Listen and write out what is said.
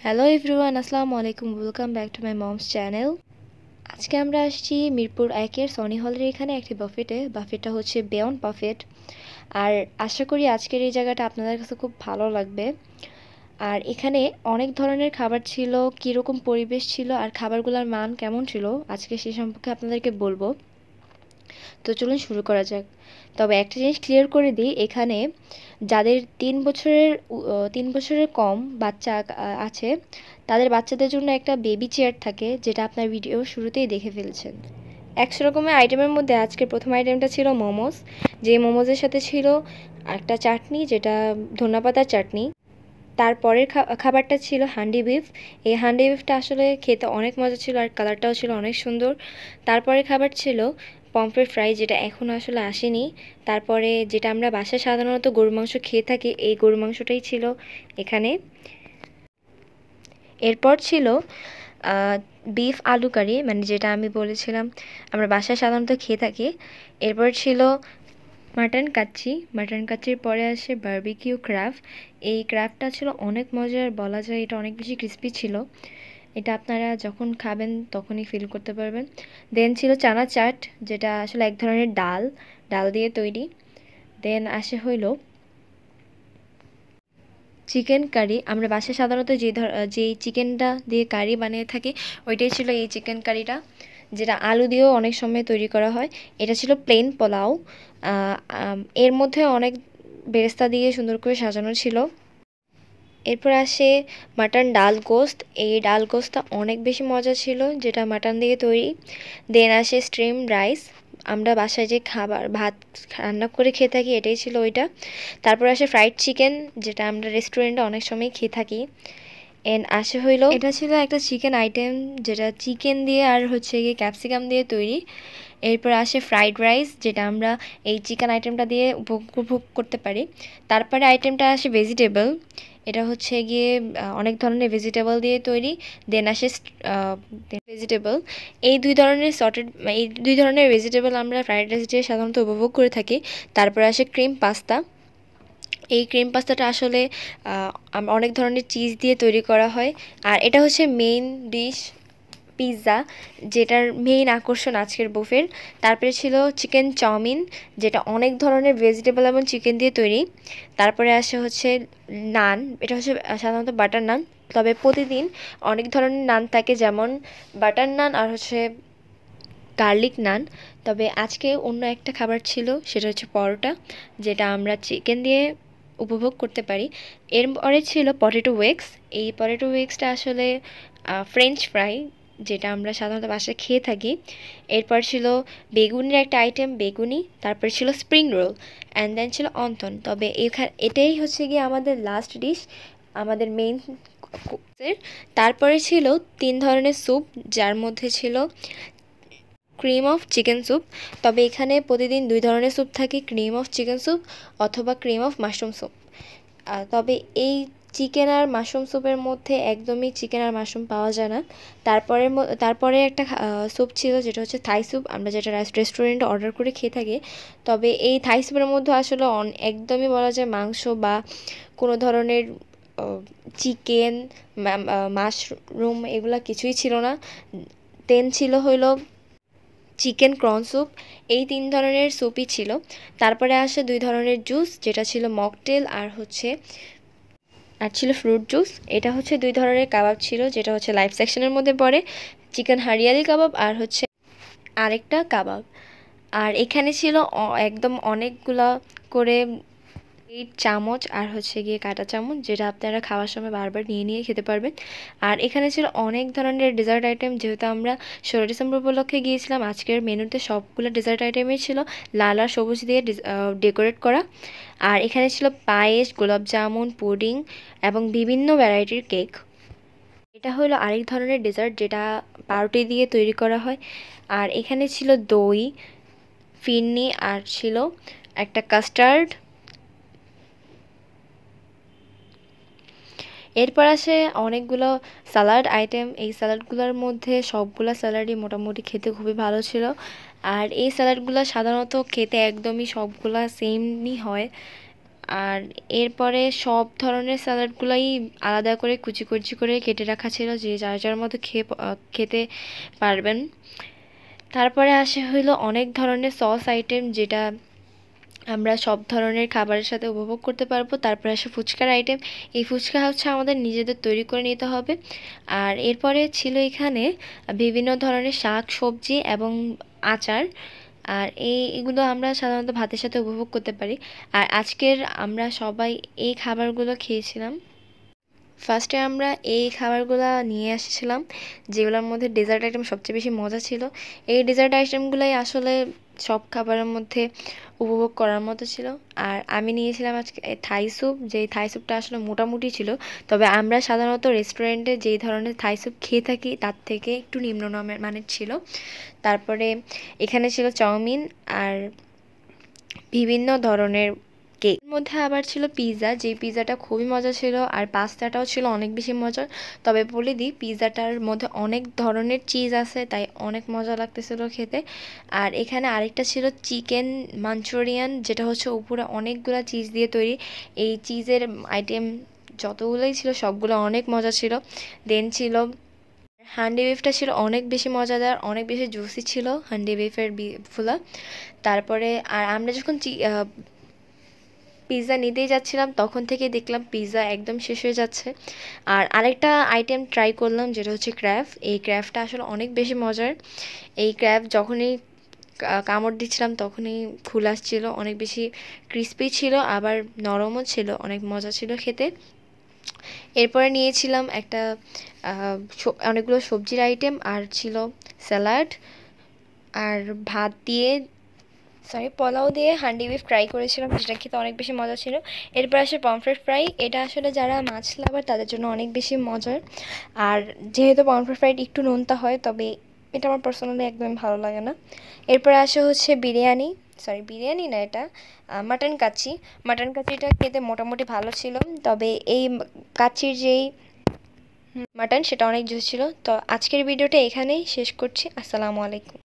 Hello everyone, আসসালামু আলাইকুম। Welcome back to my moms channel. আজকে আমরা আসছি মিরপুর 1-এর সনি হলের এখানে একটি বাফেটটা হচ্ছে বেয়ন্ড বাফেট। আর আশা করি আজকের এই জায়গাটা আপনাদের কাছে খুব ভালো লাগবে। আর এখানে অনেক ধরনের খাবার ছিল, কীরকম পরিবেশ ছিল আর খাবারগুলোর মান কেমন ছিল আজকে সে সম্পর্কে আপনাদেরকে বলবো। তো চলুন শুরু করা যাক। তবে একটা জিনিস ক্লিয়ার করে দিই, এখানে যাদের 3 বছরের কম বাচ্চা আছে, তাদের বাচ্চাদের জন্য একটা বেবি চেয়ার থাকে, যেটা আপনার ভিডিও শুরুতেই দেখে ফেলছেন। 100 রকমের আইটেমের মধ্যে আজকের প্রথম আইটেমটা ছিল মোমোস। যে মোমোজের সাথে ছিল একটা চাটনি, যেটা ধনেপাতার চাটনি। তারপরের খাবারটা ছিল হান্ডি বিফ। এই হান্ডি বিফটা আসলে খেতে অনেক মজা ছিল আর কালারটাও ছিল অনেক সুন্দর। তারপরে খাবার ছিল পমফ্রেট ফ্রাই, যেটা এখনও আসলে আসেনি। তারপরে যেটা আমরা বাসায় সাধারণত গরুর মাংস খেয়ে থাকি, এই গরুর মাংসটাই ছিল এখানে। এরপর ছিল বিফ আলু কারি, মানে যেটা আমি বলেছিলাম আমরা বাসায় সাধারণত খেয়ে থাকি। এরপর ছিল মাটন কাচ্চির পরে আসে বারবিকিউ ক্র্যাব। এই ক্র্যাবটা ছিল অনেক মজার, বলা যায় এটা অনেক বেশি ক্রিস্পি ছিল। এটা আপনারা যখন খাবেন তখনই ফিল করতে পারবেন। দেন ছিল চানা চাট, যেটা আসলে এক ধরনের ডাল দিয়ে তৈরি। দেন আসে হইল চিকেন কারি। আমরা বাসায় সাধারণত যেই চিকেনটা দিয়ে কারি বানিয়ে থাকি, ওইটাই ছিল এই চিকেন কারিটা, যেটা আলু দিয়েও অনেক সময় তৈরি করা হয়। এটা ছিল প্লেন পোলাও। এর মধ্যে অনেক বেরেস্তা দিয়ে সুন্দর করে সাজানো ছিল। এরপর আসে মাটন ডাল গোস্ত। এই ডাল গোস্তটা অনেক বেশি মজা ছিল, যেটা মাটন দিয়ে তৈরি। দেন আসে স্ট্রিম রাইস, আমরা বাসায় যে ভাত রান্না করে খেয়ে থাকি, এটাই ছিল ওইটা। তারপর আসে ফ্রাইড চিকেন, যেটা আমরা রেস্টুরেন্টে অনেক সময় খেয়ে থাকি। এন্ড আসে হইলো, এটা ছিল একটা চিকেন আইটেম, যেটা চিকেন দিয়ে আর হচ্ছে গিয়ে ক্যাপসিকাম দিয়ে তৈরি। এরপর আসে ফ্রাইড রাইস, যেটা আমরা এই চিকেন আইটেমটা দিয়ে উপভোগ করতে পারি। তারপরে আইটেমটা আসে ভেজিটেবল। এটা হচ্ছে গিয়ে অনেক ধরনের ভেজিটেবল দিয়ে তৈরি। দেন আসে ভেজিটেবল। এই দুই ধরনের ভেজিটেবল আমরা ফ্রাইড রাইস দিয়ে সাধারণত উপভোগ করে থাকি। তারপর আসে ক্রিম পাস্তা। এই ক্রিম পাস্তাটা আসলে অনেক ধরনের চিজ দিয়ে তৈরি করা হয়। আর এটা হচ্ছে মেইন ডিশ, পিৎজা, যেটার মেইন আকর্ষণ আজকের বুফের। তারপরে ছিল চিকেন চাউমিন, যেটা অনেক ধরনের ভেজিটেবল এবং চিকেন দিয়ে তৈরি। তারপরে আসে হচ্ছে নান। এটা হচ্ছে সাধারণত বাটার নান, তবে প্রতিদিন অনেক ধরনের নান থাকে, যেমন বাটার নান আর হচ্ছে গার্লিক নান। তবে আজকে অন্য একটা খাবার ছিল, সেটা হচ্ছে পরোটা, যেটা আমরা চিকেন দিয়ে উপভোগ করতে পারি। এরপরে ছিল পটেটো ওয়েক্স। এই পটেটো ওয়েক্সটা আসলে ফ্রেঞ্চ ফ্রাই, যেটা আমরা সাধারণত বাসায় খেয়ে থাকি। এরপর ছিল বেগুনের একটা আইটেম, বেগুনি। তারপর ছিল স্প্রিং রোল, অ্যান্ড দেন ছিল অন্তন। তবে এটাই হচ্ছে গিয়ে আমাদের লাস্ট ডিশ, আমাদের মেইন কোর্সের। তারপরে ছিল 3 ধরনের স্যুপ, যার মধ্যে ছিল ক্রিম অফ চিকেন স্যুপ। তবে এখানে প্রতিদিন 2 ধরনের স্যুপ থাকে, ক্রিম অফ চিকেন স্যুপ অথবা ক্রিম অফ মাশরুম স্যুপ। তবে এই চিকেন আর মাশরুম স্যুপের মধ্যে একদমই চিকেন আর মাশরুম পাওয়া যায় না। তারপরে একটা স্যুপ ছিল, যেটা হচ্ছে থাই স্যুপ, আমরা যেটা রেস্টুরেন্টে অর্ডার করে খেয়ে থাকি। তবে এই থাই স্যুপের মধ্যে আসলে একদমই বলা যায় মাংস বা কোনো ধরনের চিকেন, মাশরুম এগুলা কিছুই ছিল না। দেন ছিল হইলো চিকেন কর্ন স্যুপ। এই 3 ধরনের স্যুপই ছিল। তারপরে আসে 2 ধরনের জুস, যেটা ছিল মকটেল আর ছিল ফ্রুট জুস। এটা হচ্ছে 2 ধরনের কাবাব ছিল, যেটা হচ্ছে লাইভ সেকশনের মধ্যে পড়ে, চিকেন হারিয়ালি কাবাব আর হচ্ছে আরেকটা কাবাব। আর এখানে ছিল একদম অনেকগুলা করে এই চামচ আর হচ্ছে গিয়ে কাঁটা চামচ, যেটা আপনারা খাওয়ার সময় বারবার নিয়ে নিয়ে খেতে পারবেন। আর এখানে ছিল অনেক ধরনের ডেজার্ট আইটেম, যেহেতু আমরা 16 ডিসেম্বর উপলক্ষে গিয়েছিলাম। আজকের মেনুতে সবগুলো ডেজার্ট আইটেমই ছিল লাল আর সবুজ দিয়ে ডেকোরেট করা। আর এখানে ছিল পায়েস, গোলাপ জামুন, পুডিং এবং বিভিন্ন ভ্যারাইটির কেক। এটা হলো আরেক ধরনের ডেজার্ট, যেটা পাউরুটি দিয়ে তৈরি করা হয়। আর এখানে ছিল দই, ফিরনি আর ছিল একটা কাস্টার্ড। এরপর আসে অনেকগুলো স্যালাড আইটেম। এই স্যালাডগুলোর মধ্যে সবগুলো স্যালাডই মোটামুটি খেতে খুবই ভালো ছিল। আর এই স্যালাডগুলো সাধারণত খেতে একদমই সবগুলা সেমই হয়, আর এরপরে সব ধরনের স্যালাডগুলোই আলাদা করে কুচি কুচি করে কেটে রাখা ছিল, যে যার যার মতো খেতে পারবেন। তারপরে আসে হইলো অনেক ধরনের সস আইটেম, যেটা আমরা সব ধরনের খাবারের সাথে উপভোগ করতে পারবো। তারপরে আসে ফুচকার আইটেম। এই ফুচকা হচ্ছে আমাদের নিজেদের তৈরি করে নিতে হবে। আর এরপরে ছিল এখানে বিভিন্ন ধরনের শাক সবজি এবং আচার। আর এইগুলো আমরা সাধারণত ভাতের সাথে উপভোগ করতে পারি। আর আজকের আমরা সবাই এই খাবারগুলো খেয়েছিলাম। ফার্স্টে আমরা এই খাবারগুলো নিয়ে এসেছিলাম, যেগুলোর মধ্যে ডেজার্ট আইটেম সবচেয়ে বেশি মজা ছিল। এই ডেজার্ট আইটেমগুলোই আসলে সব খাবারের মধ্যে উপভোগ করার মতো ছিল। আর আমি নিয়েছিলাম আজকে থাই স্যুপ, যেই থাই স্যুপটা আসলে মোটামুটি ছিল, তবে আমরা সাধারণত রেস্টুরেন্টে যেই ধরনের থাই স্যুপ খেয়ে থাকি তার থেকে একটু নিম্ন মানের ছিল। তারপরে এখানে ছিল চাউমিন আর বিভিন্ন ধরনের কেক। এর মধ্যে আবার ছিল পিৎজা, যেই পিৎজাটা খুবই মজা ছিল, আর পাস্তাটাও ছিল অনেক বেশি মজার। তবে বলে দিই, পিৎজাটার মধ্যে অনেক ধরনের চিজ আছে, তাই অনেক মজা লাগতেছিল খেতে। আর এখানে আরেকটা ছিল চিকেন মাঞ্চুরিয়ান, যেটা হচ্ছে উপরে অনেকগুলো চিজ দিয়ে তৈরি। এই চিজের আইটেম যতগুলোই ছিল সবগুলো অনেক মজা ছিল। দেন ছিল হান্ডি বিফটা, ছিল অনেক বেশি মজাদার, অনেক বেশি জুসি ছিল হান্ডি বিফের বিফগুলো। তারপরে আর আমরা যখন পিৎজা নিতেই যাচ্ছিলাম তখন থেকে দেখলাম পিৎজা একদম শেষ হয়ে যাচ্ছে। আর আরেকটা আইটেম ট্রাই করলাম, যেটা হচ্ছে ক্র্যাব। এই ক্র্যাবটা আসলে অনেক বেশি মজার। এই ক্র্যাব যখনই কামড় দিচ্ছিলাম তখনই ফুল আসছিল, অনেক বেশি ক্রিস্পি ছিল, আবার নরমও ছিল, অনেক মজা ছিল খেতে। এরপরে নিয়েছিলাম একটা অনেকগুলো সবজির আইটেম, আর ছিল স্যালাড, আর ভাত দিয়ে পোলাও দিয়ে হান্ডি বিফ ফ্রাই করেছিলাম, যেটা খেতে অনেক বেশি মজা ছিল। এরপর আসে পমফ্রেট ফ্রাই। এটা আসলে যারা মাছ লাভার তাদের জন্য অনেক বেশি মজার। আর যেহেতু পমফ্রেট ফ্রাইটা একটু নোনতা হয়, তবে এটা আমার পার্সোনালি একদমই ভালো লাগে না। এরপর আসে হচ্ছে বিরিয়ানি না, এটা মাটন কাচ্চি। মাটন কাচ্চিটা খেতে মোটামুটি ভালো ছিল, তবে এই কাচ্চির যেই মাটন সেটা অনেক জুস ছিল। তো আজকের ভিডিওটা এখানেই শেষ করছি। আসসালামু আলাইকুম।